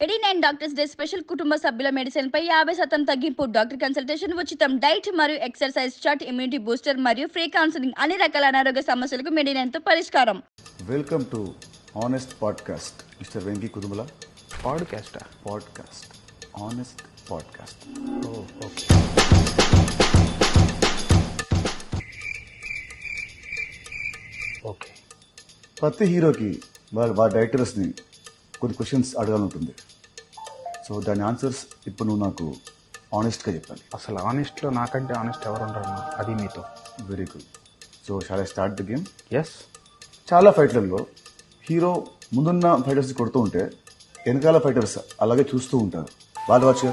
89 doctors day special కుటుంబ సభ్యుల medicine పై 50% తగ్గింపు. డాక్టర్ కన్సల్టేషన్ ఉచితం. డైట్ మరియు ఎక్సర్సైజ్ చార్ట్, ఇమ్యూనిటీ బూస్టర్ మరియు ఫ్రీ కౌన్సిలింగ్. అన్ని రకాల అనారోగ్య సమస్యలకు 89 తో పరిష్కారం. Welcome to honest podcast. Mister Venky Kudumula. Podcast honest podcast. Okay. Okay. ప్రతి హీరోకి వాళ్ళ డైరెక్టర్స్ని కొన్ని క్వశ్చన్స్ అడగాలంటుంది. సో దాని ఆన్సర్స్ ఇప్పుడు నువ్వు నాకు ఆనెస్ట్గా చెప్పాలి. అసలు ఆనెస్ట్లో నాకంటే ఆనెస్ట్ ఎవరు ఉండరు, అది మీతో. Very good. So shall I start the game? Yes. చాలా ఫైట్లలో హీరో ముందున్న ఫైటర్స్ కొడుతూ ఉంటే వెనకాల ఫైటర్స్ అలాగే చూస్తూ ఉంటారు. వాళ్ళు వచ్చి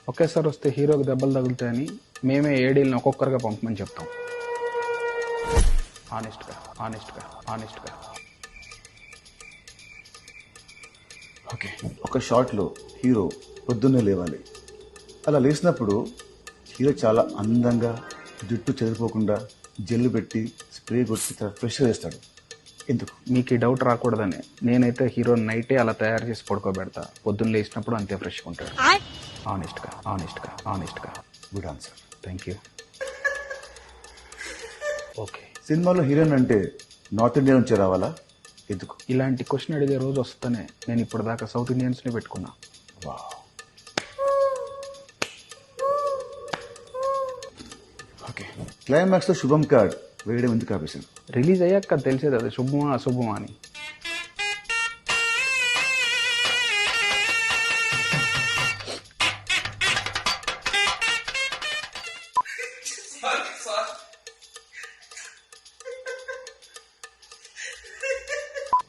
ఒకేసారి వస్తే హీరోకి దెబ్బలు తగులుతాయని మేమే ఏడీలను ఒక్కొక్కరుగా పంపమని చెప్తాం. ఆనెస్ట్గా. ఓకే. ఒక షాట్లో హీరో పొద్దున్నే లేవాలి. అలా లేచినప్పుడు హీరో చాలా అందంగా జుట్టు చెదిరిపోకుండా జెల్లు పెట్టి స్ప్రే కొట్టి ఫ్రెష్గా చేస్తాడు. ఎందుకు? మీకు ఈ డౌట్ రాకూడదని నేనైతే హీరో నైటే అలా తయారు చేసి పడుకోబెడతా. పొద్దున్న లేచినప్పుడు అంతే ఫ్రెష్గా ఉంటాడు. ఆనెస్ట్గా. Good answer. Thank you. Okay. సినిమాలో హీరోయిన్ అంటే నార్త్ ఇండియా నుంచి రావాలా? ఎందుకు? ఇలాంటి క్వశ్చన్ అడిగే రోజు వస్తేనే నేను ఇప్పటిదాకా సౌత్ ఇండియన్స్ని పెట్టుకున్నా. ఓకే. క్లైమాక్స్లో శుభం కార్డ్ వేయడం ఎందుకు ఆపేశాను? రిలీజ్ అయ్యాక తెలిసేది అది శుభమా అశుభమా అని.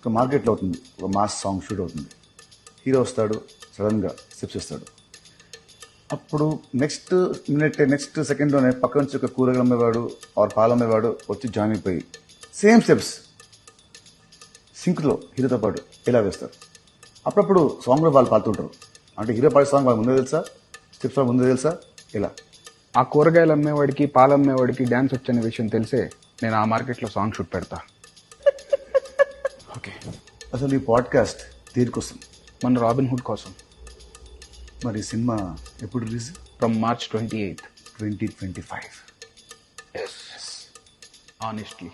ఒక మార్కెట్లో అవుతుంది, ఒక మాస్ సాంగ్ షూట్ అవుతుంది. హీరో వస్తాడు, సడన్గా స్టెప్స్ వేస్తాడు. అప్పుడు నెక్స్ట్ సెకండ్లోనే పక్క నుంచి ఒక కూరగాయలు అమ్మేవాడు ఆర్ పాలు అమ్మేవాడు వచ్చి జాయిన్ అయిపోయి సేమ్ స్టెప్స్ సింక్లో హీరోతో పాటు ఇలా వేస్తారు. అప్పుడప్పుడు సాంగ్లో వాళ్ళు పాడుతుంటారు. అంటే హీరో పాడే సాంగ్ వాళ్ళు ముందే తెలుసా, స్టెప్స్ వాళ్ళు ముందే తెలుసా? ఇలా ఆ కూరగాయలు అమ్మేవాడికి పాలు అమ్మేవాడికి డ్యాన్స్ వచ్చనే విషయం తెలిసే నేను ఆ మార్కెట్లో సాంగ్ షూట్ పెడతా. ఓకే. అసలు ఈ పాడ్కాస్ట్ దేనికోసం? మన రాబిన్ హుడ్ కోసం. మరి సినిమా ఎప్పుడు release? From March 28, 2025. Yes. Honestly.